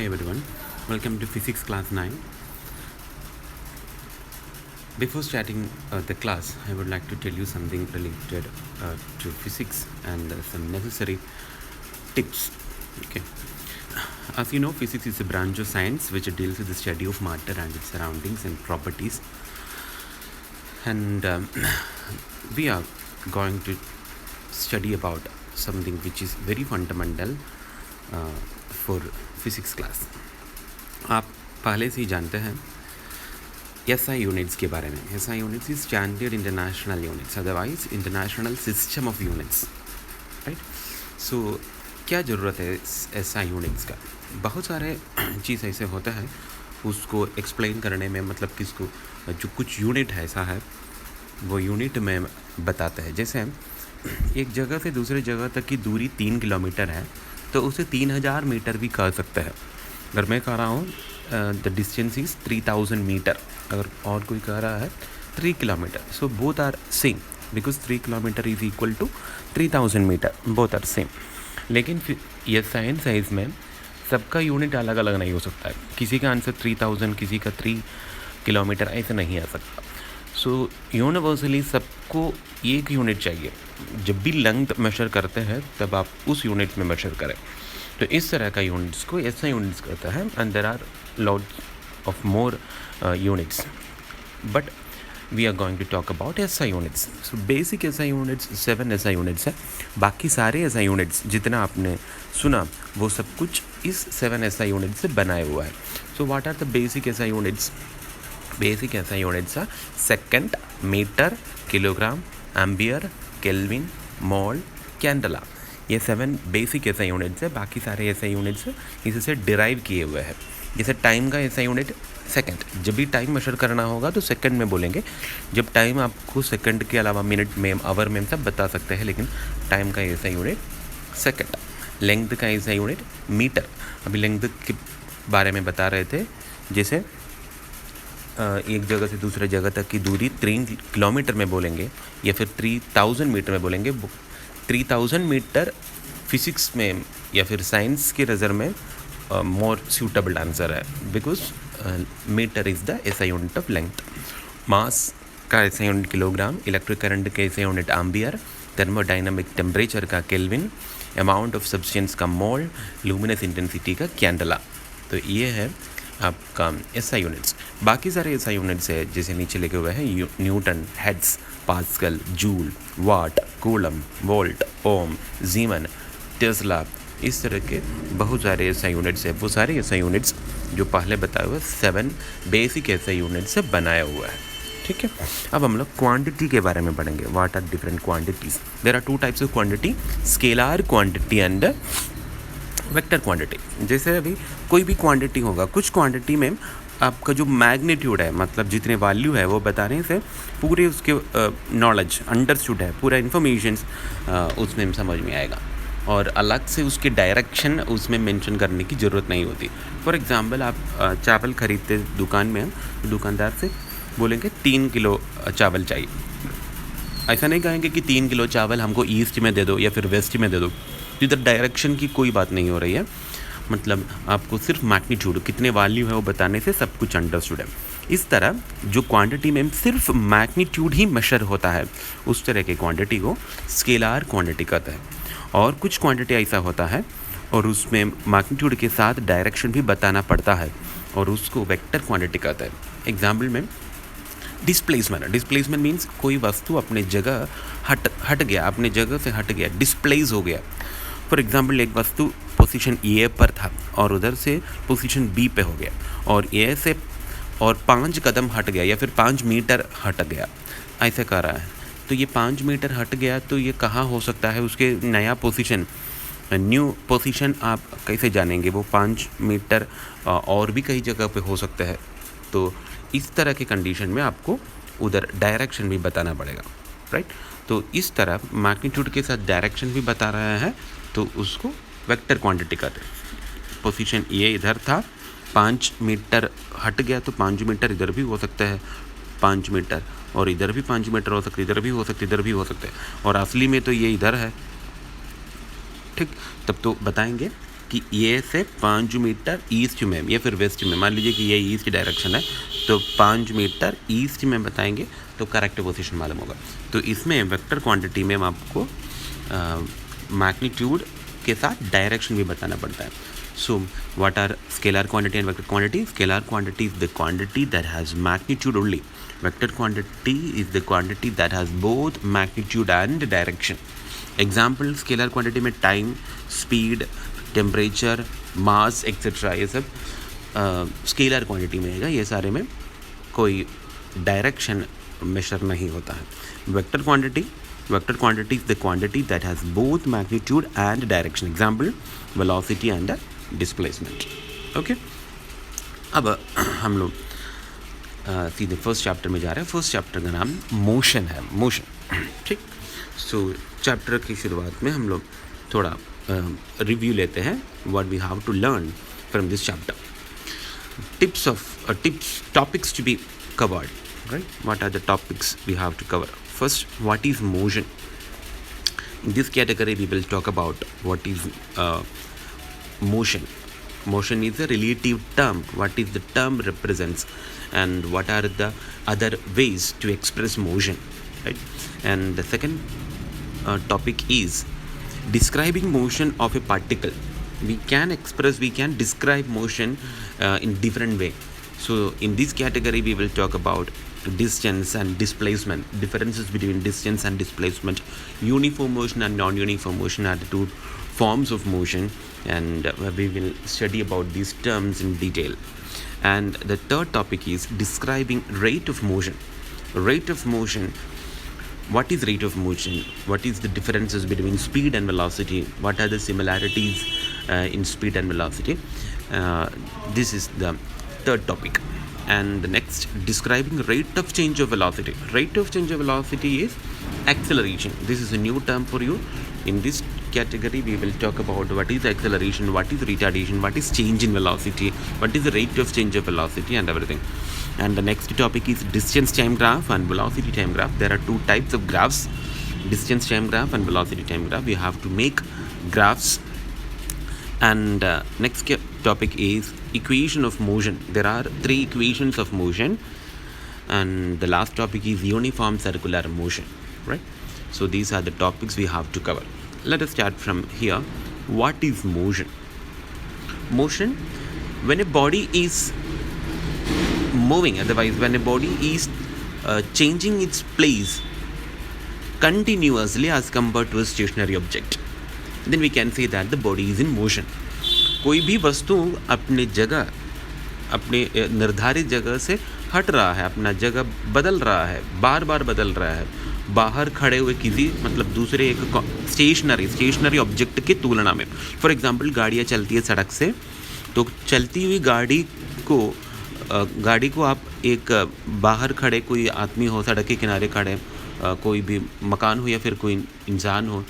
Hi everyone, welcome to Physics Class 9. Before starting the class, I would like to tell you something related to physics and some necessary tips. Okay. As you know, physics is a branch of science which deals with the study of matter and its surroundings and properties. And we are going to study about something which is very fundamental for physics class. आप पहले से ही जानते हैं SI units के बारे में. SI units is standard international units, otherwise international system of units, right. So क्या ज़रूरत है SI यूनिट्स का? बहुत सारे चीज़ ऐसे होता है उसको एक्सप्लेन करने में, मतलब किसको जो कुछ यूनिट है ऐसा है वो यूनिट में बताते हैं. जैसे एक जगह से दूसरे जगह तक की दूरी 3 किलोमीटर है तो उसे 3000 मीटर भी कह सकते हैं. अगर मैं कह रहा हूँ द डिस्टेंस इज़ 3000 मीटर, अगर और कोई कह रहा है 3 kilometer, so both are same because 3 kilometer is equal to 3000 meter, both are same. लेकिन ये साइंस है, इसमें सबका यूनिट अलग अलग नहीं हो सकता है. किसी का आंसर 3000, किसी का 3 किलोमीटर ऐसे नहीं आ सकता. सो यूनिवर्सली सबको एक यूनिट चाहिए. जब भी लेंथ मेजर करते हैं तब आप उस यूनिट में मेजर करें. तो इस तरह का यूनिट्स को SI यूनिट्स कहते हैं. And there are lots of more units, but we are going to talk about SI units. So basic SI units 7 SI units है. बाकी सारे SI यूनिट्स जितना आपने सुना वो सब कुछ इस 7 SI यूनिट्स से बनाए हुआ है. So what are the basic SI units? Basic SI units are second, metre, kilogram, ampere, kelvin, mole, candela. ये 7 बेसिक SI यूनिट्स है. बाकी सारे SI यूनिट्स इससे डिराइव किए हुए हैं. जैसे टाइम का SI यूनिट सेकंड, जब भी टाइम मेजर करना होगा तो सेकंड में बोलेंगे. जब टाइम आपको सेकंड के अलावा मिनट में, आवर में सब बता सकते हैं, लेकिन टाइम का SI यूनिट सेकंड. लेंथ का SI यूनिट मीटर. अभी लेंथ के बारे में बता रहे थे. जैसे एक जगह से दूसरे जगह तक की दूरी 3 किलोमीटर में बोलेंगे या फिर 3000 मीटर में बोलेंगे. 3000 मीटर फिजिक्स में या फिर साइंस के नज़र में मोर सूटेबल आंसर है, because metre is the SI unit of length. Mass का SI unit kilogram, electric current का SI unit ampere, thermodynamic temperature का केल्विन, अमाउंट ऑफ सब्सटेंस का मोल, लुमिनस इंटेंसिटी का कैंडला. तो ये है आपका SI यूनिट्स. बाकी सारे SI यूनिट्स है जैसे नीचे लिखे हुए हैं न्यूटन, हेड्स, पास्कल, जूल, वाट, कूलम, वोल्ट, ओम, जीमन, टेस्ला. इस तरह के बहुत सारे SI यूनिट्स है. वो सारे SI यूनिट्स जो पहले बताए हुए 7 बेसिक SI यूनिट्स से बनाया हुआ है. ठीक है. अब हम लोग क्वांटिटी के बारे में पढ़ेंगे. What are different quantities? There are 2 types of quantity, scalar quantity and vector quantity. जैसे अभी कोई भी क्वांटिटी होगा, कुछ क्वांटिटी में आपका जो मैग्नीट्यूड है, मतलब जितने वैल्यू है वो बताने से पूरे उसके नॉलेज अंडरस्टूड है, पूरा इन्फॉर्मेशन उसमें समझ में आएगा, और अलग से उसके डायरेक्शन उसमें मेंशन करने की ज़रूरत नहीं होती. फॉर एग्जांपल आप चावल ख़रीदते दुकान में, दुकानदार से बोलेंगे 3 किलो चावल चाहिए. ऐसा नहीं कहेंगे कि 3 किलो चावल हमको ईस्ट में दे दो या फिर वेस्ट में दे दो. इधर डायरेक्शन की कोई बात नहीं हो रही है. मतलब आपको सिर्फ मैग्नीट्यूड कितने वैल्यू है वो बताने से सब कुछ अंडरस्टूड है. इस तरह जो क्वांटिटी में सिर्फ मैग्नीट्यूड ही मेजर होता है उस तरह के क्वांटिटी को स्केलर क्वांटिटी कहते हैं. और कुछ क्वांटिटी ऐसा होता है और उसमें मैग्नीट्यूड के साथ डायरेक्शन भी बताना पड़ता है और उसको वेक्टर क्वांटिटी कहते हैं. एग्जाम्पल में डिस्प्लेसमेंट मीन्स कोई वस्तु अपने जगह हट गया, अपने जगह से हट गया, डिस्प्लेस हो गया. फॉर एग्जांपल एक वस्तु पोजीशन A पर था और उधर से पोजीशन B पे हो गया, और A से और 5 कदम हट गया या फिर 5 मीटर हट गया, ऐसे कर रहा है. तो ये 5 मीटर हट गया तो ये कहाँ हो सकता है? उसके नया पोजीशन, न्यू पोजीशन आप कैसे जानेंगे? वो 5 मीटर और भी कई जगह पे हो सकता है. तो इस तरह के कंडीशन में आपको उधर डायरेक्शन भी बताना पड़ेगा, राइट. तो इस तरह मैग्नीट्यूड के साथ डायरेक्शन भी बता रहा है तो उसको वेक्टर क्वांटिटी कहते हैं. पोजीशन A इधर था, 5 मीटर हट गया तो 5 मीटर इधर भी हो सकता है, 5 मीटर और इधर भी 5 मीटर हो सकता है, इधर भी हो सकता है, इधर भी हो सकता है, और असली में तो ये इधर है. ठीक, तब तो बताएंगे कि ये से 5 मीटर ईस्ट में या फिर वेस्ट में, मान लीजिए कि ये ईस्ट डायरेक्शन है तो 5 मीटर ईस्ट में बताएंगे तो करेक्ट पोजीशन मालूम होगा। तो इसमें वेक्टर क्वांटिटी में हम आपको मैग्नीट्यूड के साथ डायरेक्शन भी बताना पड़ता है। So what are scalar quantity and vector quantity? Scalar quantity is the quantity that has magnitude only. Vector quantity is the quantity that has both magnitude and direction. Example, scalar quantity में time, speed, temperature, mass etc. ये सब scalar quantity में आएगा। ये सारे में कोई direction measure नहीं होता है। Vector quantity is the quantity that has both magnitude and direction. Example, velocity and displacement. Okay, अब हम लोग सीधे फर्स्ट चैप्टर में जा रहे हैं। फर्स्ट चैप्टर का नाम मोशन है, मोशन। ठीक, सो चैप्टर की शुरुआत में हम लोग थोड़ा रिव्यू लेते हैं what we have to learn from this chapter. Tips topics to be covered, right? What are the topics we have to cover? First, what is motion? In this category we will talk about what is motion. Motion is a relative term. What is the term represents and what are the other ways to express motion, right? And the second topic is describing motion of a particle. We can describe motion in different way. So in this category we will talk about distance and displacement, differences between distance and displacement. Uniform motion and non-uniform motion are the two forms of motion, and we will study about these terms in detail. And the third topic is describing rate of motion. Rate of motion, what is rate of motion? What is the differences between speed and velocity? What are the similarities in speed and velocity? This is the third topic. And the next, describing rate of change of velocity. Rate of change of velocity is acceleration. This is a new term for you. In this category we will talk about what is acceleration, what is retardation, what is change in velocity, what is the rate of change of velocity and everything. And the next topic is distance time graph and velocity time graph. There are two types of graphs, distance time graph and velocity time graph. We have to make graphs. And next topic is equation of motion. There are 3 equations of motion. And the last topic is uniform circular motion, right? So these are the topics we have to cover. Let us start from here. What is motion? Motion, when a body is moving, otherwise when a body is changing its place continuously as compared to a stationary object, then we can say that the body is in motion. कोई भी वस्तु अपने जगह, अपने निर्धारित जगह से हट रहा है, अपना जगह बदल रहा है, बार बार बदल रहा है, बाहर खड़े हुए किसी मतलब दूसरे एक स्टेशनरी ऑब्जेक्ट की तुलना में। फॉर एग्जांपल, गाड़ियाँ चलती है सड़क से, तो चलती हुई गाड़ी को आप एक बाहर खड़े कोई आदमी हो, सड़क के किनारे खड़े, कोई भी मकान हो या फिर कोई इंसान हो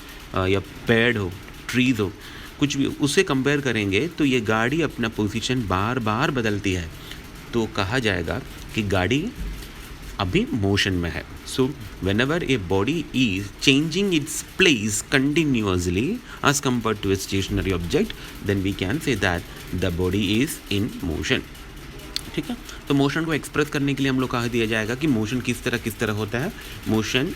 या पेड़ हो, ट्रीज हो, कुछ भी, उससे कंपेयर करेंगे तो ये गाड़ी अपना पोजीशन बार बार बदलती है, तो कहा जाएगा कि गाड़ी अभी मोशन में है। So whenever a body is changing its place continuously as compare to a stationary object, then we can say that the body is in motion. ठीक है, तो मोशन को एक्सप्रेस करने के लिए हम लोग कहा दिया जाएगा कि मोशन किस तरह होता है। Motion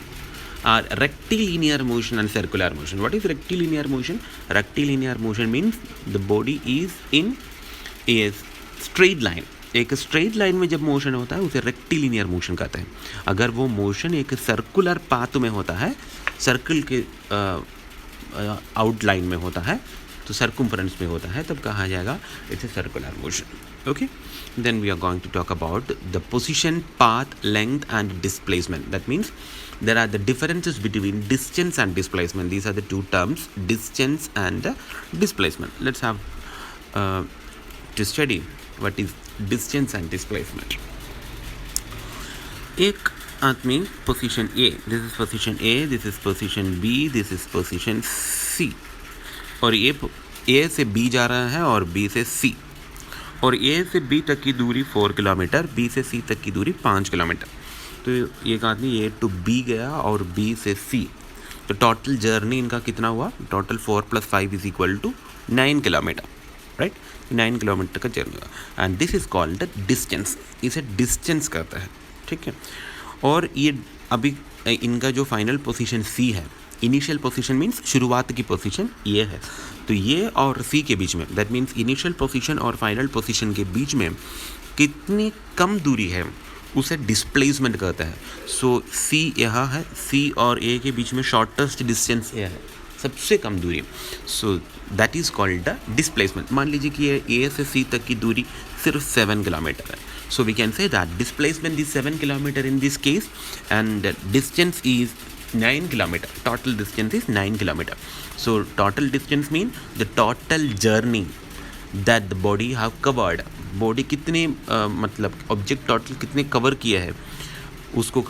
are rectilinear motion and circular motion. What is rectilinear motion? Rectilinear motion means the body is in a straight line. एक स्ट्रेट लाइन में जब मोशन होता है उसे रेक्टिलिनियर मोशन कहते हैं। अगर वो मोशन एक सर्कुलर पाथ में होता है, सर्कल के आउटलाइन में होता है, तो सर्कम्फ्रेंस में होता है, तब कहा जाएगा it's a circular motion. Okay, then we are going to talk about the position, path, length and displacement. That means there are the differences between distance and displacement. These are the two terms, distance and displacement. Let's have to study what is distance and displacement. एक आदमी position A, this is position A, this is position B, this is position C, और ये A से B जा रहा है और B से C, और A से B तक की दूरी 4 किलोमीटर, B से C तक की दूरी 5 किलोमीटर। तो एक आदमी A to B गया और B से C, तो टोटल जर्नी इनका कितना हुआ? टोटल 4 + 5 = 9 किलोमीटर, राइट, 9 किलोमीटर का जर्नी होगा and this is called the distance, इसे डिस्टेंस कहता है, ठीक है। और ये अभी इनका जो फाइनल पोजीशन सी है, इनिशियल पोजीशन मीन्स शुरुआत की पोजीशन ये है, तो ये और सी के बीच में, दैट मीन्स इनिशियल पोजीशन और फाइनल पोजीशन के बीच में कितनी कम दूरी है उसे डिस्प्लेसमेंट कहता है। सो सी यहाँ है, सी और ए के बीच में शॉर्टेस्ट डिस्टेंस ये है, सबसे कम दूरी, so that is called the displacement. मान लीजिए कि ये ए से सी तक की दूरी सिर्फ 7 किलोमीटर है, so we can say that displacement is 7 kilometer in this case and distance is 9 kilometer, total distance is 9 kilometer. So total distance mean the total journey that the body have covered, body कितने मतलब object total कितने cover किया है उसको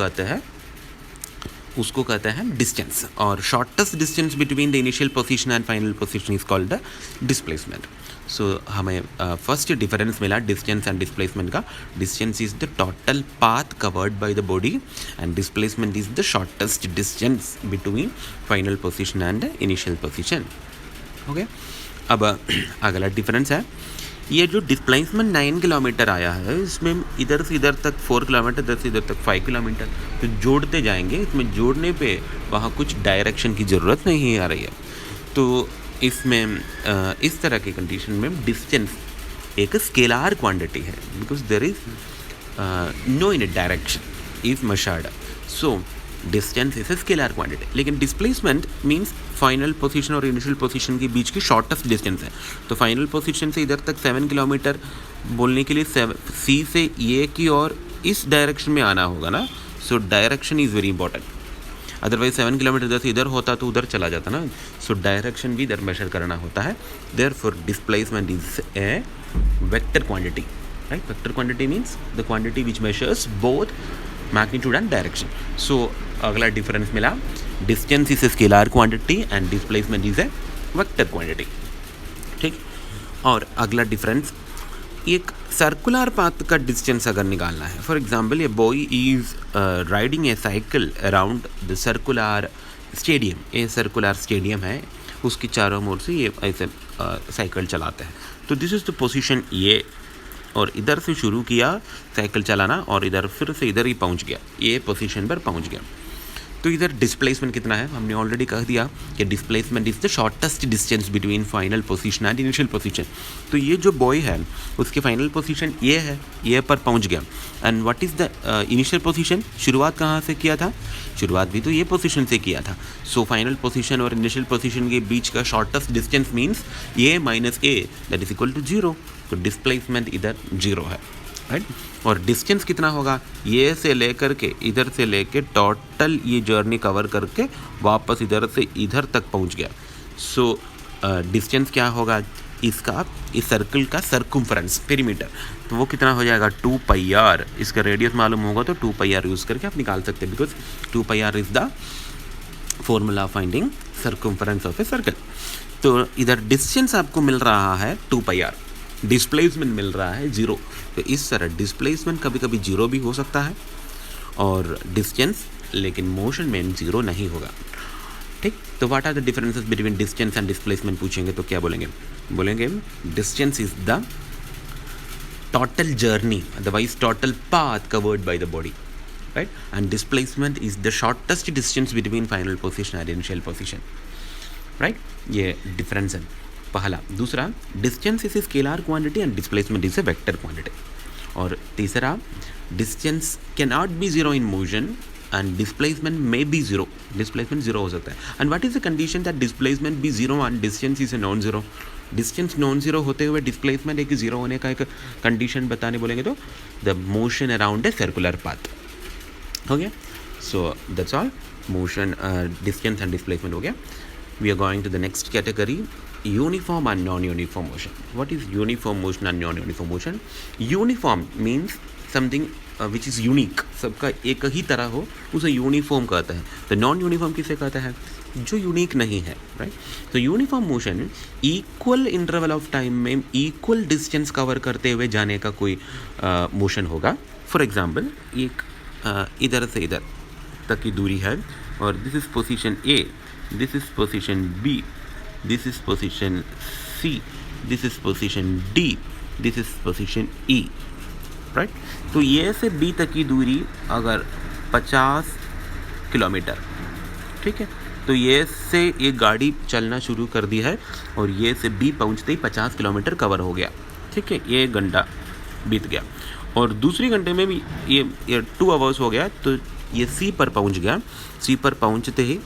कहते हैं distance. और shortest distance between the initial position and final position is called the displacement. So हमें फर्स्ट डिफरेंस मिला डिस्टेंस एंड डिस्प्लेसमेंट का। Distance is the total path covered by the body and displacement is the shortest distance between final position and initial position. Okay, अब अगला difference है, ये जो displacement 9 kilometre आया है इसमें इधर से इधर तक 4 किलोमीटर, इधर से इधर तक 5 किलोमीटर, तो जोड़ते जाएंगे। इसमें जोड़ने पे वहाँ कुछ डायरेक्शन की ज़रूरत नहीं आ रही है। तो इसमें इस तरह की कंडीशन में डिस्टेंस एक स्केलार क्वांटिटी है because there is no in direction is measured, so distance is a scalar quantity. लेकिन डिस्प्लेसमेंट मींस फाइनल पोजीशन और इनिशियल पोजीशन के बीच की शॉर्टेस्ट डिस्टेंस है। तो फाइनल पोजीशन से इधर तक 7 किलोमीटर बोलने के लिए सी से ए की ओर इस डायरेक्शन में आना होगा ना, so direction is very important. Otherwise 7 kilometre इधर से इधर होता तो उधर चला जाता ना, सो डायरेक्शन भी इधर मेजर करना होता है। Therefore displacement is a vector quantity, right. Vector quantity means the quantity which measures both magnitude and direction. So अगला डिफरेंस मिला, distance is a scalar quantity and displacement is a vector quantity, ठीक। और अगला difference, एक circular path का distance अगर निकालना है, फॉर एग्जांपल ये boy is riding A cycle around the circular stadium, ये सर्कुलर स्टेडियम है, उसकी चारों ओर से ये ऐसे साइकिल चलाते हैं। तो दिस इज़ द पोजीशन ये, और इधर से शुरू किया साइकिल चलाना और इधर फिर से इधर ही पहुंच गया, ये पोजीशन पर पहुंच गया। तो इधर डिस्प्लेसमेंट कितना है, हमने ऑलरेडी कह दिया कि displacement is the shortest distance between final position and initial position. तो ये जो बॉय है उसकी फाइनल पोजीशन ये है, ये पर पहुंच गया। And what is the initial position, शुरुआत कहाँ से किया था, शुरुआत भी तो ये पोजीशन से किया था। सो फाइनल पोजीशन और इनिशियल पोजीशन के बीच का shortest distance means a minus a that is equal to 0। तो डिस्प्लेसमेंट इधर 0 है, राइट। और डिस्टेंस कितना होगा, ये से लेकर के इधर से लेके टोटल ये जर्नी कवर करके वापस इधर से इधर तक पहुंच गया। सो डिस्टेंस क्या होगा इसका, इस सर्कल का सर्कम्फ्रेंस पेरीमीटर, तो वो कितना हो जाएगा 2 पाई आर। इसका रेडियस मालूम होगा तो 2 पाई आर यूज़ करके आप निकाल सकते हैं, because 2 pi r is the formula finding circumference of a circle. तो इधर डिस्टेंस आपको मिल रहा है 2 पाई आर, डिस्प्लेसमेंट मिल रहा है 0। तो इस तरह डिस्प्लेसमेंट कभी कभी 0 भी हो सकता है और डिस्टेंस, लेकिन मोशन में 0 नहीं होगा, ठीक। तो what are the differences between distance and displacement पूछेंगे तो क्या बोलेंगे distance is the total journey, otherwise total path covered by the body, right. And displacement is the shortest distance between final position and initial position, right. ये difference है पहला। दूसरा, distance is a scalar quantity and displacement is a vector quantity. और तीसरा, distance can not be 0 in motion and displacement may be 0, displacement 0 हो सकता है। And what is the condition that displacement be 0 and distance is a non 0, distance non 0 होते हुए displacement एक 0 होने का एक कंडीशन बताने बोलेंगे तो the motion around a circular path, हो गया। So that's all, motion, distance and displacement हो गया। We are going to the next category, uniform and non-uniform motion. What is uniform motion and non-uniform motion? Uniform means something which is unique, सबका एक ही तरह हो उसे uniform कहता है। तो नॉन यूनिफॉर्म किसे कहता है, जो यूनिक नहीं है, राइट। तो uniform motion equal interval of time में इक्वल डिस्टेंस कवर करते हुए जाने का कोई मोशन होगा। फॉर एग्जांपल, एक इधर से इधर तक की दूरी है और this is position A, this is position B, this is position C C, this is position D, this is position E, right. तो ये से बी तक की दूरी अगर 50 किलोमीटर, ठीक है, तो ये से एक गाड़ी चलना शुरू कर दी है और ये से बी पहुंचते ही 50 किलोमीटर कवर हो गया, ठीक है, ये 1 घंटा बीत गया। और दूसरी घंटे में भी ये 2 आवर्स हो गया, तो ये सी पर पहुंच गया। सी पर पहुंचते ही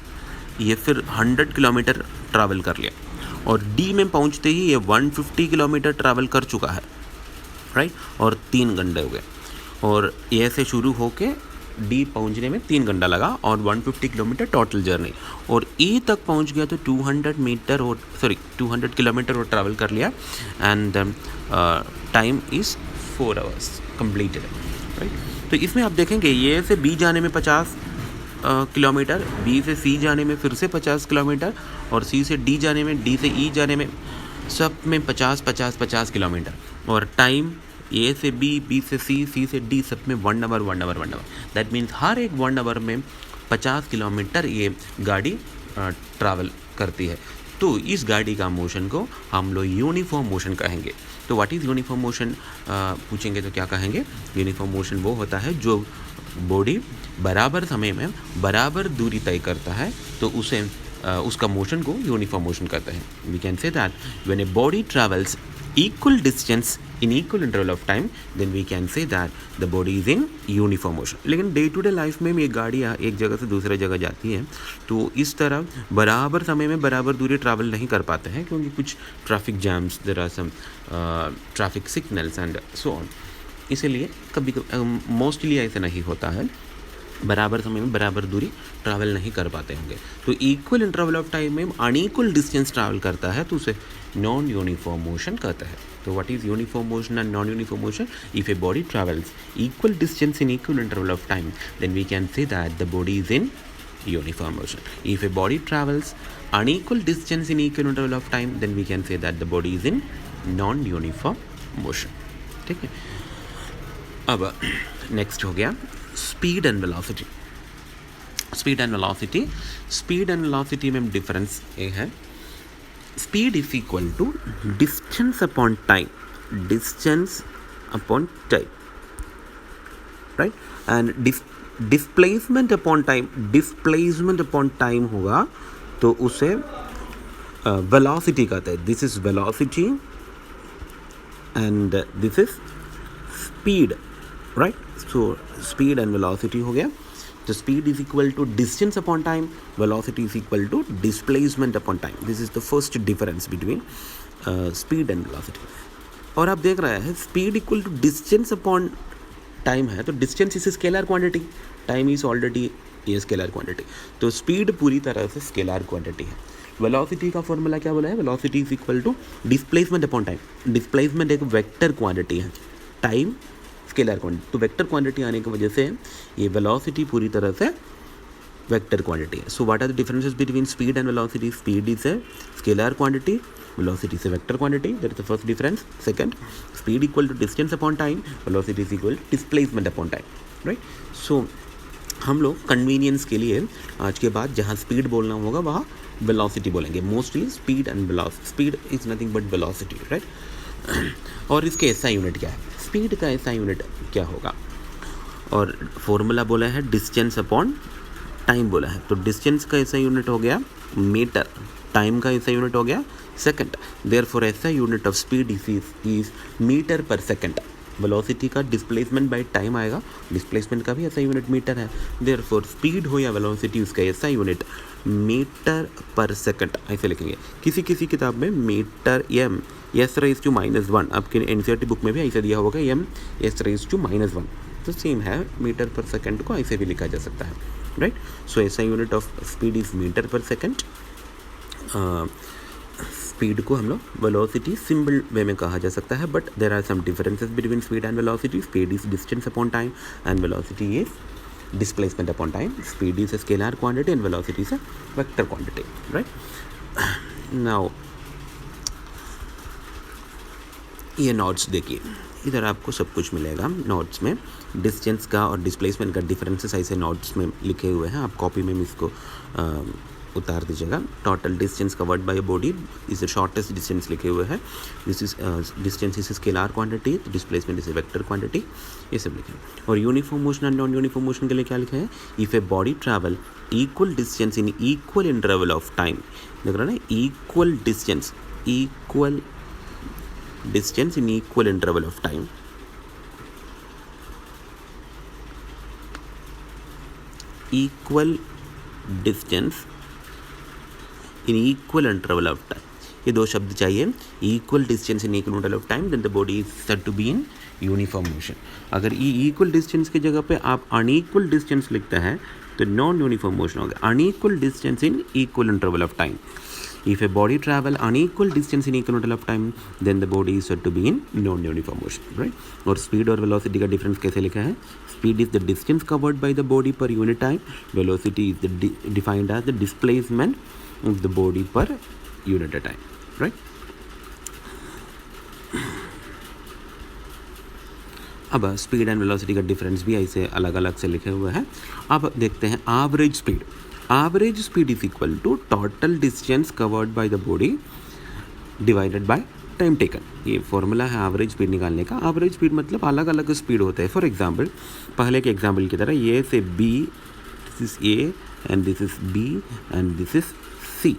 ये फिर 100 किलोमीटर ट्रैवल कर लिया और डी में पहुंचते ही ये 150 किलोमीटर ट्रैवल कर चुका है, राइट, और 3 घंटे हो गए। और ये से शुरू होके डी पहुंचने में 3 घंटा लगा और 150 किलोमीटर टोटल जर्नी। और ई तक पहुंच गया तो 200 किलोमीटर और ट्रैवल कर लिया and time is 4 hours completed, right. तो इसमें आप देखेंगे ये से बी जाने में 50 किलोमीटर, बी से सी जाने में फिर से 50 किलोमीटर और सी से डी जाने में, डी से ई जाने में, सब में 50 किलोमीटर। और टाइम ए से बी, बी से सी, सी से डी, सब में 1 आवर। दैट मीन्स हर एक 1 आवर में 50 किलोमीटर ये गाड़ी ट्रैवल करती है। तो इस गाड़ी का मोशन को हम लोग यूनिफॉर्म मोशन कहेंगे। तो व्हाट इज़ यूनिफॉर्म मोशन पूछेंगे तो क्या कहेंगे? यूनिफॉर्म मोशन वो होता है जो बॉडी बराबर समय में बराबर दूरी तय करता है, तो उसे उसका मोशन को यूनिफॉर्म मोशन कहते हैं। We can say that when a body travels equal distance in equal interval of time, then we can say that the body is in uniform motion। लेकिन डे टू डे लाइफ में ये गाड़ियाँ एक जगह से दूसरे जगह जाती हैं, तो इस तरह बराबर समय में बराबर दूरी ट्रैवल नहीं कर पाते हैं, क्योंकि कुछ traffic jams, there are some traffic signals and so on. इसीलिए कभी मोस्टली ऐसा नहीं होता है, बराबर समय में बराबर दूरी ट्रैवल नहीं कर पाते होंगे। तो इक्वल इंटरवल ऑफ टाइम में अनइक्वल डिस्टेंस ट्रैवल करता है, तो उसे नॉन यूनिफॉर्म मोशन कहते हैं। तो what is uniform motion and non uniform motion? If a body travels equal distance in equal interval of time, then we can say that the body is in uniform motion. If a body travels unequal distance in equal interval of time, then we can say that the body is in non-uniform motion. ठीक है। अब next हो गया speed and velocity. Speed and velocity, speed and velocity में difference ये है, speed is equal to distance upon time, distance upon time, right. And displacement upon time, displacement upon time होगा तो उसे वेलोसिटी कहते हैं। This is velocity and this is speed, right. So speed and velocity हो गया। तो speed is equal to distance upon time, velocity is equal to displacement upon time. This is the first difference between speed and velocity. और आप देख रहे हैं speed equal to distance upon time है, तो distance is scalar quantity, time is already ये scalar quantity, तो speed पूरी तरह से स्केलर क्वांटिटी है। वेलोसिटी का फॉर्मूला क्या बोला है? Velocity is equal to displacement upon time. Displacement एक वेक्टर क्वांटिटी है, टाइम स्केलर क्वांटिटी, तो वेक्टर क्वांटिटी आने की वजह से ये वेलोसिटी पूरी तरह से वेक्टर क्वांटिटी है। So what are the differences between speed and velocity? Speed is a scalar quantity, velocity is a vector quantity, that is the first difference. Second, speed equal to distance upon time, velocity is equal to displacement upon time, right? So हम लोग convenience के लिए आज के बाद जहाँ speed बोलना होगा वहाँ वेलोसिटी बोलेंगे। Mostly speed and velocity, speed is nothing but velocity, right. और इसके एसआई यूनिट क्या है? स्पीड का एसआई यूनिट क्या होगा? और फॉर्मूला बोला है डिस्टेंस अपॉन टाइम बोला है, तो डिस्टेंस का एसआई यूनिट हो गया मीटर, टाइम का एसआई यूनिट हो गया second. Therefore SI unit of speed is metre पर सेकंड। वेलोसिटी का डिस्प्लेसमेंट बाय टाइम आएगा, डिस्प्लेसमेंट का भी एसआई यूनिट मीटर है। देयरफॉर स्पीड हो या वेलोसिटी, उसका एसआई यूनिट मीटर पर सेकंड ऐसे लिखेंगे। किसी किसी किताब में metre M S raise to -1, आपके एनसीईआरटी बुक में भी ऐसे दिया होगा एम एस रेज टू -1, तो सेम है, मीटर पर सेकंड को ऐसे भी लिखा जा सकता है, right. So SI unit of speed is metre पर सेकंड। स्पीड को हम लोग वेलोसिटी सिंबल वे में कहा जा सकता है, but there are some differences between speed and velocity. Speed is distance upon time and velocity is displacement upon time. Speed is a scalar quantity and velocity is a vector quantity, right? Now ये notes देखिए, इधर आपको सब कुछ मिलेगा notes में। Distance का और डिस्प्लेसमेंट का डिफरेंसेस ऐसे नोट्स में लिखे हुए हैं, आप कॉपी में इसको उतार दीजिएगा। Total distance covered by body is the shortest distance लिखे हुए हैं। This is distance is scalar quantity, displacement is a vector quantity, ये सब लिखे हैं। और uniform motion and non uniform motion के लिए क्या लिखा है? If a body travel equal distance in equal interval of time, देख रहे हैं ना, equal distance in equal interval of time, equal distance in equal interval of time, ये दो शब्द चाहिए। equal distance in equal interval of time, then the body is said to be in uniform motion। अगर equal distance की जगह पे आप unequal distance लिखते हैं तो नॉन यूनिफॉर्म मोशन हो गया। unequal distance in equal interval of time, if a body travel unequal distance in equal interval of time, then the body is said to be in non-uniform motion, right? और speed और velocity का difference कैसे लिखा है? Speed is the distance covered by the body per unit time. Velocity is defined as the displacement of the body per unit time, right? अब speed and velocity का difference भी ऐसे अलग अलग से लिखे हुए हैं। अब देखते हैं average speed. Average speed is equal to total distance covered by the body divided by time taken. ये फॉर्मूला है एवरेज स्पीड निकालने का। एवरेज स्पीड मतलब अलग अलग स्पीड होता है। फॉर एग्जांपल, पहले के एग्जांपल की तरह ए से B, this is A and this is B and this is C.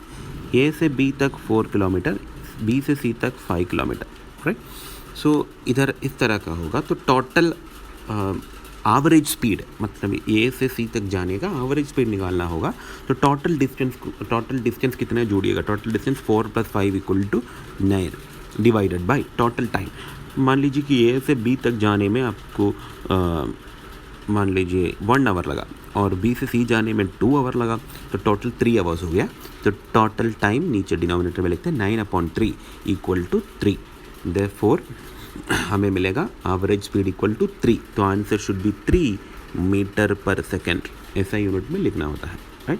A से बी तक 4 किलोमीटर, बी से सी तक 5 किलोमीटर, राइट? सो इधर इस तरह का होगा। तो टोटल एवरेज स्पीड मतलब ए से सी तक जाने का एवरेज स्पीड निकालना होगा। तो टोटल डिस्टेंस कितना जोड़िएगा? Total distance 4 + 5 = 9 divided by total time. मान लीजिए कि ए से बी तक जाने में आपको मान लीजिए 1 आवर लगा और बी से सी जाने में 2 आवर लगा, तो टोटल 3 आवर्स हो गया। तो टोटल टाइम नीचे डिनोमिनेटर में लिखते हैं 9/3 = 3। देयरफॉर हमें मिलेगा एवरेज स्पीड इक्वल टू 3। तो answer should be 3 metre per second, ऐसा यूनिट में लिखना होता है, राइट?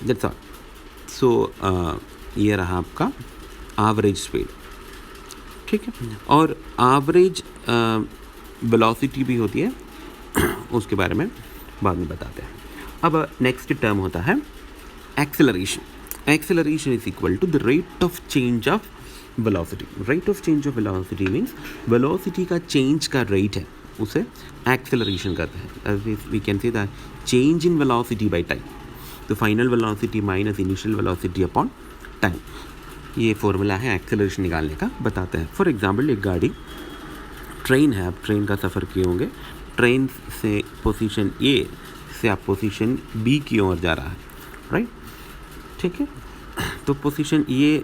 That's all. सो ये रहा आपका एवरेज स्पीड, ठीक है। और एवरेज वेलोसिटी भी होती है, उसके बारे में बाद में बताते हैं। अब नेक्स्ट टर्म होता है acceleration. Acceleration is equal to the rate of change of velocity. Rate of change of velocity means velocity का चेंज का रेट है, उसे एक्सेलरेशन कहते हैं। We can say that change in velocity by time. तो final velocity minus initial velocity upon time, ये formula है acceleration निकालने का। बताते हैं। फॉर एग्जांपल, एक गाड़ी ट्रेन है, आप ट्रेन का सफ़र किए होंगे। ट्रेन से पोजीशन ए से आप पोजीशन बी की ओर जा रहा है, राइट? ठीक है। तो पोजीशन ए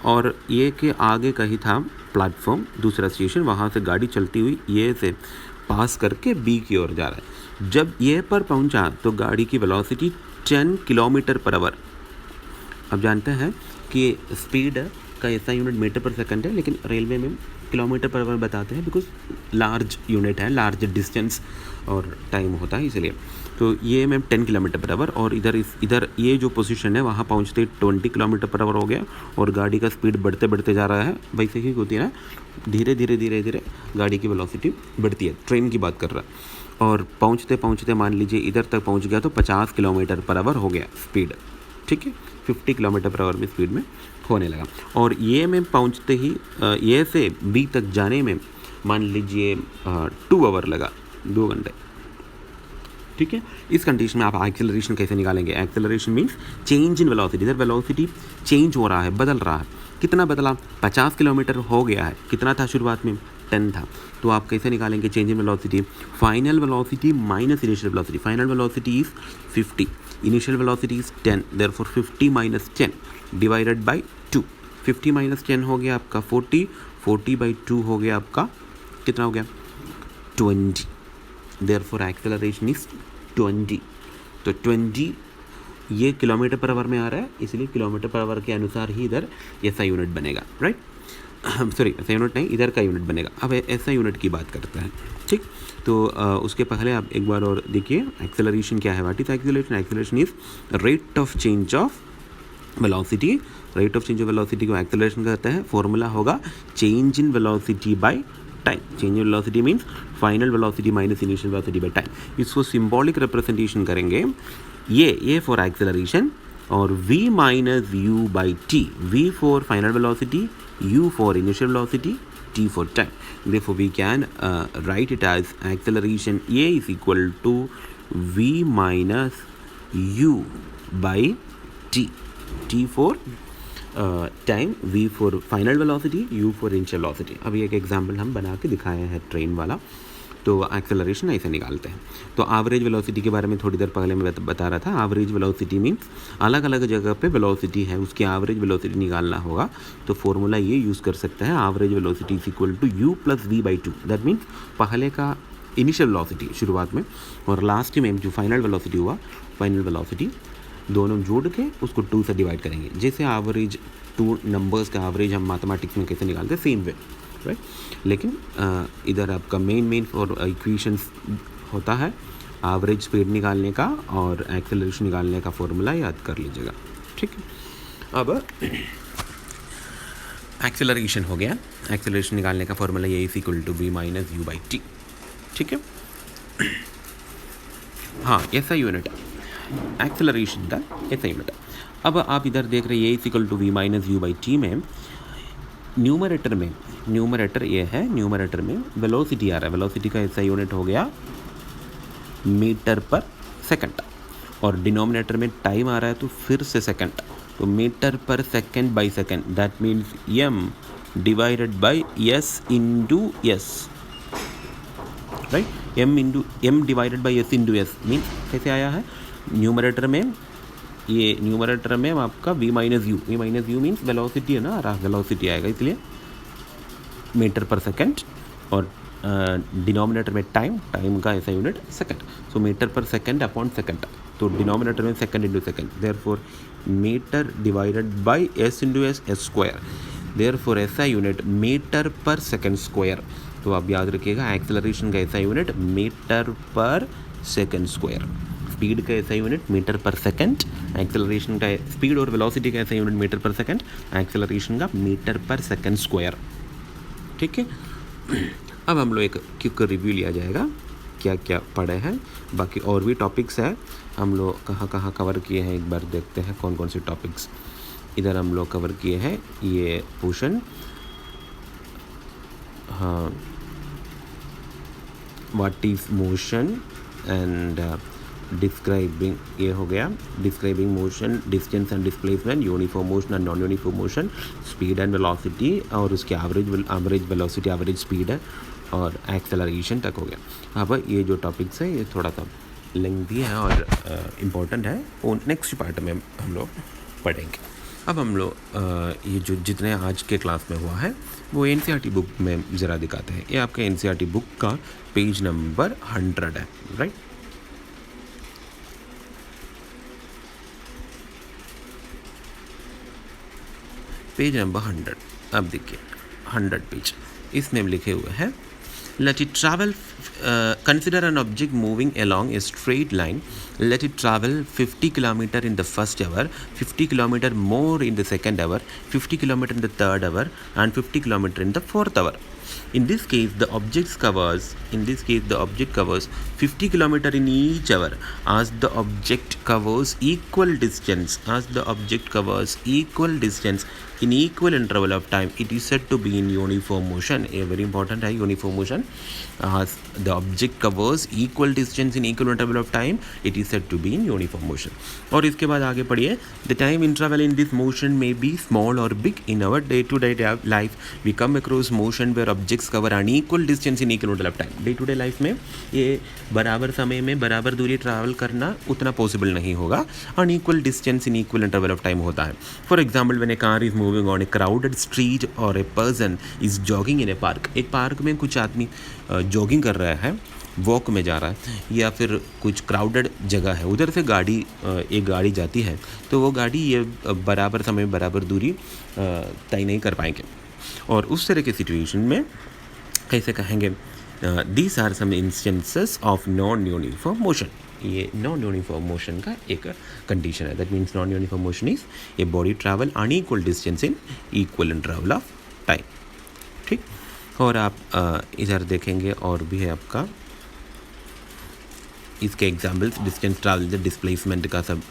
और ए के आगे का ही था प्लेटफॉर्म, दूसरा स्टेशन। वहाँ से गाड़ी चलती हुई ए से पास करके बी की ओर जा रहा है। जब ए पर पहुँचा तो गाड़ी की वेलोसिटी 10 km/h। अब जानते हैं कि स्पीड का ऐसा यूनिट मीटर पर सेकंड है, लेकिन रेलवे में km/h बताते हैं, बिकॉज लार्ज यूनिट है, लार्ज डिस्टेंस और टाइम होता है, इसलिए। तो ये मैम 10 km/h। और इधर ये जो पोजीशन है वहाँ पहुँचते 20 km/h हो गया और गाड़ी का स्पीड बढ़ते बढ़ते जा रहा है। वैसे ही होती है ना, धीरे धीरे गाड़ी की वेलोसिटी बढ़ती है। ट्रेन की बात कर रहा है। और पहुँचते पहुँचते मान लीजिए इधर तक पहुँच गया तो 50 km/h हो गया स्पीड, ठीक है। 50 km/h में स्पीड में होने लगा। और ये में पहुँचते ही ये से बी तक जाने में मान लीजिए 2 आवर लगा, 2 घंटे, ठीक है। इस कंडीशन में आप एक्सेलरेशन कैसे निकालेंगे? Acceleration means change in velocity. इधर वेलोसिटी चेंज हो रहा है, बदल रहा है। कितना बदला? 50 किलोमीटर हो गया है। कितना था शुरुआत में? 10 था। तो आप कैसे निकालेंगे change in velocity? Final velocity minus initial velocity. Final velocity is 50, initial velocity is 10, therefore 50 - 10 divided by 2। 50 - 10 हो गया आपका 40, 40/2 हो गया आपका कितना हो गया? 20। Therefore acceleration is 20। तो 20 ये km/h में आ रहा है, इसलिए km/h के अनुसार ही इधर ऐसा यूनिट बनेगा, राइट? सॉरी, ऐसा यूनिट नहीं, इधर का यूनिट बनेगा। अब ऐसा यूनिट की बात करते हैं, ठीक। तो उसके पहले आप एक बार और देखिए एक्सेलरेशन क्या है। What is acceleration? Acceleration is rate of change of velocity. Rate of change of velocity को एक्सेलरेशन कहते हैं। फॉर्मूला होगा change in velocity by time. Change in velocity means final velocity minus initial velocity by time. इसको symbolic representation करेंगे A for acceleration और v minus u by t, v for final velocity, u for initial velocity, t for time. Therefore, we can write it as acceleration A is equal to v minus u by t. T for time, v for final velocity, u for initial velocity. अभी एक example हम बना के दिखाए हैं train वाला. तो acceleration ऐसे निकालते हैं. तो एवरेज वेलोसिटी के बारे में थोड़ी देर पहले मैं बता रहा था. एवरेज वेलोसिटी मीन्स अलग अलग जगह पे वेलोसिटी है, उसकी एवरेज वेलोसिटी निकालना होगा. तो फॉर्मूला ये यूज़ कर सकते हैं, average velocity is equal to u plus v by 2. That means पहले का इनिशियल वेलोसिटी शुरुआत में और लास्ट में जो फाइनल वेलोसिटी हुआ, फाइनल वेलोसिटी दोनों जोड़ के उसको 2 से डिवाइड करेंगे. जैसे एवरेज 2 नंबर्स का एवरेज हम मैथमेटिक्स में कैसे निकालते हैं, सेम वे, राइट. लेकिन इधर आपका मेन और इक्वेशंस होता है एवरेज स्पीड निकालने का और एक्सेलरेशन निकालने का फॉर्मूला याद कर लीजिएगा. ठीक है. अब एक्सेलरेशन हो गया. एक्सेलरेशन निकालने का फॉर्मूला ये is equal to v minus u by t. ठीक है. हाँ, ऐसा यूनिट एक्सेलरेशन का ऐसा यूनिट. अब आप इधर देख रहे हैं ये is equal to v minus u by t में न्यूमरेटर ये है, न्यूमरेटर में वेलोसिटी आ रहा है. वेलोसिटी का ऐसा यूनिट हो गया मीटर पर सेकंड और डिनोमिनेटर में टाइम आ रहा है तो फिर से सेकंड. तो मीटर पर second by second, that means m divided by s into s, right. m divided by s into s means कैसे आया है न्यूमरेटर में. ये न्यूमरेटर में आपका v minus you means velocity है ना, वेलोसिटी आएगा, इसलिए मीटर पर सेकंड और डिनोमिनेटर में टाइम का ऐसा यूनिट सेकंड. सो मीटर पर सेकंड अपॉन सेकंड, तो डिनोमिनेटर में second into second, therefore metre divided by s into s square, therefore ऐसा यूनिट मीटर पर सेकंड स्क्वायर. तो आप याद रखिएगा एक्सेलरेशन का ऐसा यूनिट मीटर पर सेकंड स्क्वायर, स्पीड का ऐसा यूनिट मीटर पर सेकंड, एक्सेलरेशन का स्पीड और वेलोसिटी का ऐसा यूनिट मीटर पर सेकंड, एक्सेलरेशन का मीटर पर सेकंड स्क्वायर. ठीक है. अब हम लोग एक क्विक रिव्यू लिया जाएगा क्या क्या पढ़े हैं. बाकी और भी टॉपिक्स है, हम लोग कहाँ कहाँ कवर किए हैं एक बार देखते हैं कौन कौन से टॉपिक्स. इधर हम लोग कवर किए हैं ये पोर्शन, हाँ, what is motion and describing, ये हो गया describing motion, distance and displacement, uniform motion and non uniform motion, speed and velocity और उसकी एवरेज वेलोसिटी, एवरेज स्पीड है और एक्सेलरेशन तक हो गया. अब ये जो टॉपिक्स है ये थोड़ा सा लेंथी है और इम्पोर्टेंट है, वो नेक्स्ट पार्ट में हम लोग पढ़ेंगे. अब हम लोग ये जो जितने आज के क्लास में हुआ है वो NCERT बुक में ज़रा दिखाते हैं. ये आपका NCERT बुक का पेज नंबर 100 है, राइट. Page number 100. अब देखिए 100 पेज, इसमें लिखे हुए हैं let it travel, consider an object moving along a straight line, let it travel 50 km in the first hour, 50 km more in the second hour, 50 km in the third hour and 50 km in the fourth hour. In this case the object covers 50 km in each hour as the object covers equal distance in equal interval of time. It is said to be in uniform motion. A very important है uniform motion. As the object covers equal distance in equal interval of time, it is said to be in uniform motion. और इसके बाद आगे पढ़िए, the time interval in this motion may be small or big. In our day-to-day life, we come across motion where objects cover unequal distance in equal interval of time. Day-to-day life में ये बराबर समय में बराबर दूरी travel करना उतना possible नहीं होगा, unequal distance in equal interval of time होता है. For example, when a car is moving on a crowded street or a person is jogging in a park. एक पार्क में कुछ आदमी जॉगिंग कर रहा है, वॉक में जा रहा है, या फिर कुछ क्राउडेड जगह है, उधर से एक गाड़ी जाती है, तो वो गाड़ी ये बराबर समय बराबर दूरी तय नहीं कर पाएंगे. और उस तरह के सिचुएशन में कैसे कहेंगे, these are some instances of non uniform motion. ये नॉन यूनिफॉर्म मोशन का एक कंडीशन है. That means non uniform motion is a body travel unequal distance in equal interval of time. ठीक. और आप इधर देखेंगे और भी है आपका इसके एग्जाम्पल्स डिस्टेंस ट्रैवल्ड, डिस्प्लेसमेंट का सब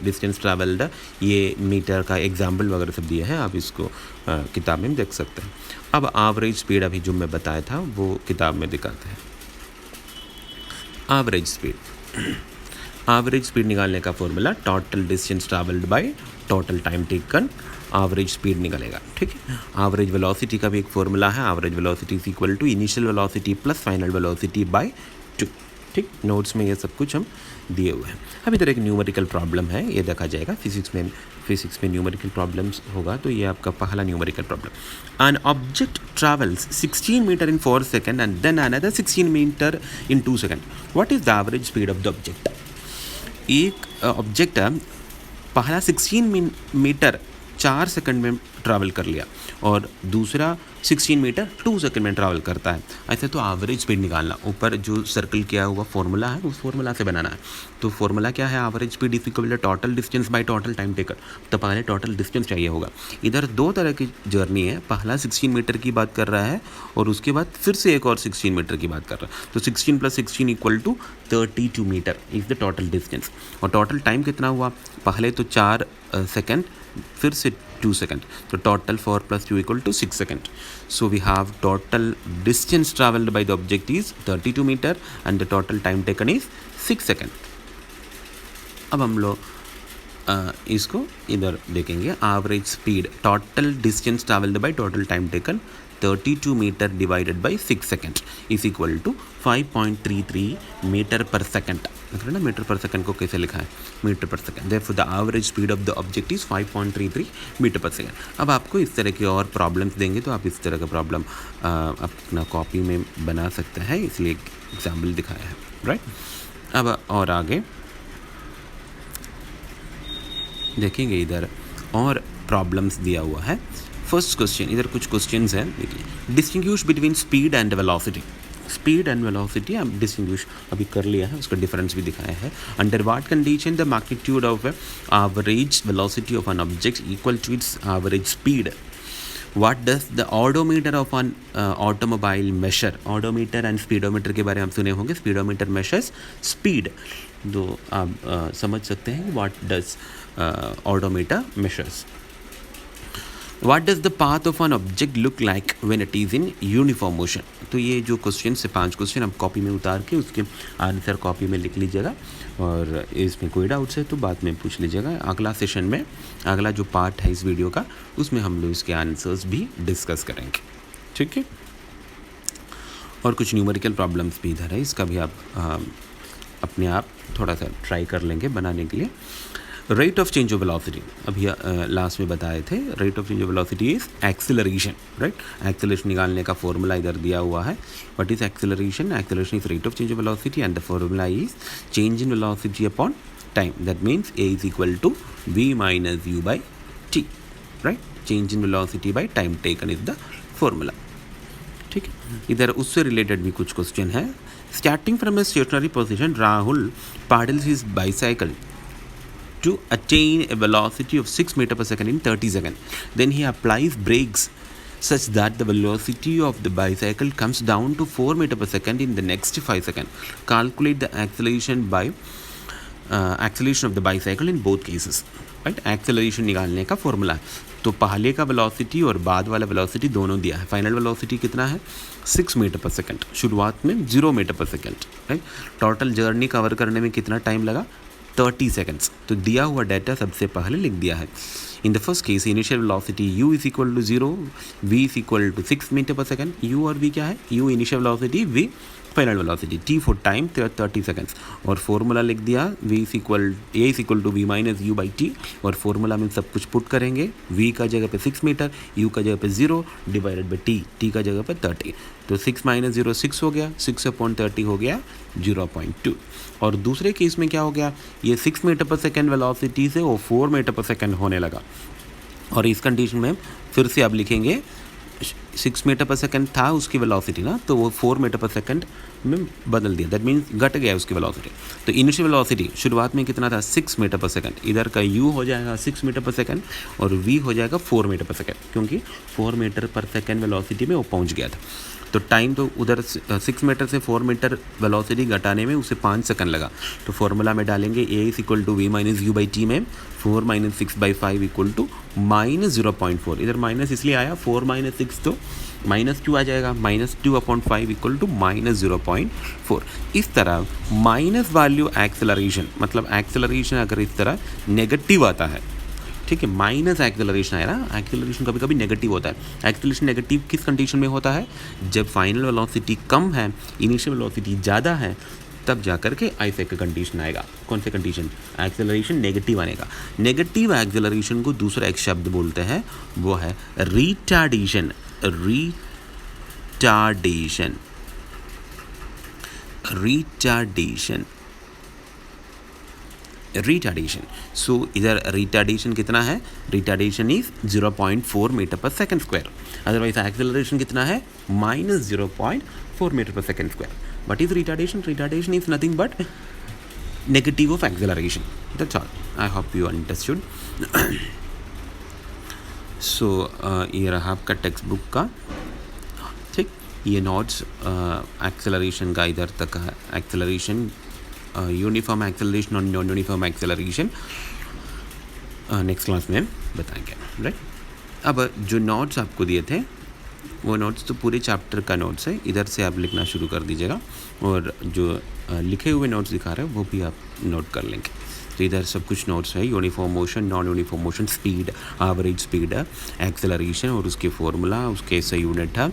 डिस्टेंस ट्रैवल्ड, ये मीटर का एग्जाम्पल वगैरह सब दिए हैं, आप इसको किताब में देख सकते हैं। अब एवरेज स्पीड अभी जो मैं बताया था वो किताब में दिखाते हैं। एवरेज स्पीड निकालने का formula total distance travelled by total time taken, average speed निकलेगा। ठीक है, एवरेज वेलोसिटी का भी एक फॉर्मूला है, average velocity is equal to initial velocity plus final velocity by 2। ठीक, नोट्स में ये सब कुछ हम दिए हुए हैं। अब इधर एक न्यूमेरिकल प्रॉब्लम है, ये देखा जाएगा। फिजिक्स में न्यूमेरिकल प्रॉब्लम्स होगा, तो ये आपका पहला numerical problem. An object travels 16 metre in 4 second and then another 16 metre in 2 second, what is the average speed of the object. एक ऑब्जेक्ट पहला 16 मीटर 4 सेकंड में ट्रैवल कर लिया और दूसरा 16 मीटर 2 सेकंड में ट्रैवल करता है। ऐसे तो एवरेज स्पीड निकालना, ऊपर जो सर्कल किया हुआ फॉर्मूला है उस फॉर्मूला से बनाना है। तो फॉर्मूला क्या है, average speed is equal to total distance by total time taken. तो पहले टोटल डिस्टेंस चाहिए होगा। इधर दो तरह की जर्नी है, पहला 16 मीटर की बात कर रहा है और उसके बाद फिर से एक और 16 मीटर की बात कर रहा है। तो 16 + 16 equal to 32 metre is the total distance. और टोटल टाइम कितना हुआ, पहले तो 4 सेकेंड फिर से 2 सेकेंड, तो total 4 + 2 equal to 6 second. So we have total distance travelled by the object is 32 metre and the total time taken is 6 second. अब हम लोग इसको इधर देखेंगे, average speed total distance travelled by total time taken 32 metre divided by 6 second is equal to 5.33 metre per second. देख रहे ना, metre per second को कैसे लिखा है, metre per second. Therefore the average speed of the object is 5.33 metre per second. अब आपको इस तरह की और प्रॉब्लम्स देंगे तो आप इस तरह का प्रॉब्लम अपना कॉपी में बना सकते हैं, इसलिए एग्जाम्पल दिखाया है, राइट। अब और आगे देखेंगे, इधर और प्रॉब्लम्स दिया हुआ है। फर्स्ट क्वेश्चन, इधर कुछ क्वेश्चंस हैं, देखिए। Distinguish between speed and velocity. Speed and velocity हम डिस्टिंग्विश अभी कर लिया है, उसका डिफरेंस भी दिखाया है। Under what condition the magnitude of average velocity of an object equal to its average speed. What does the odometer of an automobile measure. Odometer and speedometer के बारे में हम सुने होंगे। स्पीडोमीटर मेजर्स स्पीड, तो आप समझ सकते हैं what does odometer measures. What does the path of an object look like when it is in uniform motion? तो ये जो क्वेश्चन से 5 क्वेश्चन आप कॉपी में उतार के उसके आंसर कॉपी में लिख लीजिएगा, और इसमें कोई डाउट्स है तो बाद में पूछ लीजिएगा। अगला सेशन में, अगला जो पार्ट है इस वीडियो का, उसमें हम लोग इसके आंसर्स भी डिस्कस करेंगे, ठीक है। और कुछ न्यूमेरिकल प्रॉब्लम्स भी इधर है, इसका भी आप अपने आप थोड़ा सा ट्राई कर लेंगे बनाने के लिए। Rate of change of velocity, अभी लास्ट में बताए थे। Rate of change of velocity is acceleration, right. Acceleration निकालने का फॉर्मूला इधर दिया हुआ है। What is acceleration? Acceleration is rate of change of velocity and the formula is change in velocity upon time. That means a is equal to v minus u by t, right. Change in velocity by time taken is the formula, ठीक है। इधर उससे related भी कुछ question है। Starting from a stationary position, Rahul paddles his bicycle to attain a velocity of 6 meter per second in 30 seconds. Then he applies brakes such that the velocity of the bicycle comes down to 4 meter per second in the next 5 seconds. Calculate the acceleration of the bicycle in both cases. Right? Acceleration निकालने का formula है। तो पहले का velocity और बाद वाला velocity दोनों दिया है। फाइनल वेलोसिटी कितना है? 6 मीटर पर सेकेंड, शुरुआत में 0 metre per second, right. Total journey cover करने में कितना टाइम लगा? 30 सेकेंड्स। तो दिया हुआ डाटा सबसे पहले लिख दिया है। In the first case initial velocity u is equal to 0, v is equal to 6 metre per second. u और v क्या है? u initial velocity, v final velocity, t for time 30 seconds. और फॉर्मूला लिख दिया, a is equal to v minus u by t। और formula में सब कुछ पुट करेंगे। v का जगह पे 6 मीटर, u का जगह पे 0 डिवाइडेड बाई t का जगह पे 30। तो 6 माइनस 0 6 हो गया, 6/30 हो गया 0.2। और दूसरे केस में क्या हो गया? ये 6 मीटर पर सेकेंड वेलोसिटी से वो 4 मीटर पर सेकेंड होने लगा। और इस कंडीशन में फिर से आप लिखेंगे 6 मीटर पर सेकंड था उसकी वेलोसिटी ना, तो वो 4 मीटर पर सेकंड में बदल दिया, दैट मीन्स घट गया उसकी वेलोसिटी। तो इनिशियल वेलोसिटी शुरुआत में कितना था 6 मीटर पर सेकंड, इधर का u हो जाएगा 6 मीटर पर सेकंड और v हो जाएगा 4 मीटर पर सेकंड, क्योंकि 4 मीटर पर सेकंड वेलोसिटी में वो पहुंच गया था। तो टाइम तो उधर 6 मीटर से 4 मीटर वेलोसिटी घटाने में उसे 5 सेकंड लगा। तो फॉर्मूला में डालेंगे a is equal to v minus u by t में 4 minus 6 by 5 equal to minus 0.4। इधर माइनस इसलिए आया, 4 माइनस 6 तो -2 आ जाएगा, -2/5 इक्वल टू -0.4। इस तरह माइनस वैल्यू एक्सेलरेशन, मतलब एक्सेलरेशन अगर इस तरह नेगेटिव आता है, ठीक है, माइनस एक्सेलरेशन आया ना, एक्सेलरेशन कभी कभी नेगेटिव होता है। एक्सेलरेशन नेगेटिव किस कंडीशन में होता है, जब फाइनल वेलोसिटी कम है, इनिशियल वेलोसिटी ज़्यादा है, तब जाकर के ऐसे का कंडीशन आएगा। कौन से कंडीशन, एक्सेलरेशन नेगेटिव आने का। नेगेटिव एक्सेलरेशन को दूसरा एक शब्द बोलते हैं, वो है retardation. Retardation, retardation, retardation. So इधर रिटार्डेशन कितना है, रिटार्डेशन इज 0.4 मीटर पर सेकंड स्क्वायर। अदरवाइज एक्सेलरेशन कितना है, -0.4 मीटर पर second square. What is retardation? Retardation is nothing but negative of acceleration. That's all. I hope you understood. So ये रहा आपका टेक्स्ट बुक का, ठीक, ये नोट्स एक्सेलरेशन का इधर तक है। एक्सेलरेशन, यूनिफॉर्म एक्सेलरेशन और non uniform acceleration next class में बताएंगे, राइट। अब जो नोट्स आपको दिए थे वो नोट्स तो पूरे चैप्टर का नोट्स है, इधर से आप लिखना शुरू कर दीजिएगा और जो लिखे हुए नोट्स दिखा रहे हैं वो भी आप नोट कर लेंगे। तो इधर सब कुछ नोट्स है, uniform motion, non uniform motion, speed, average speed, acceleration और उसके फॉर्मूला, उसके ऐसा यूनिट है,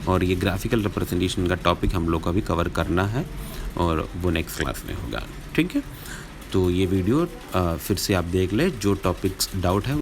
और ये ग्राफिकल रिप्रेजेंटेशन का टॉपिक हम लोग को भी कवर करना है और वो नेक्स्ट क्लास में होगा, ठीक है। तो ये वीडियो फिर से आप देख लें, जो टॉपिक्स डाउट है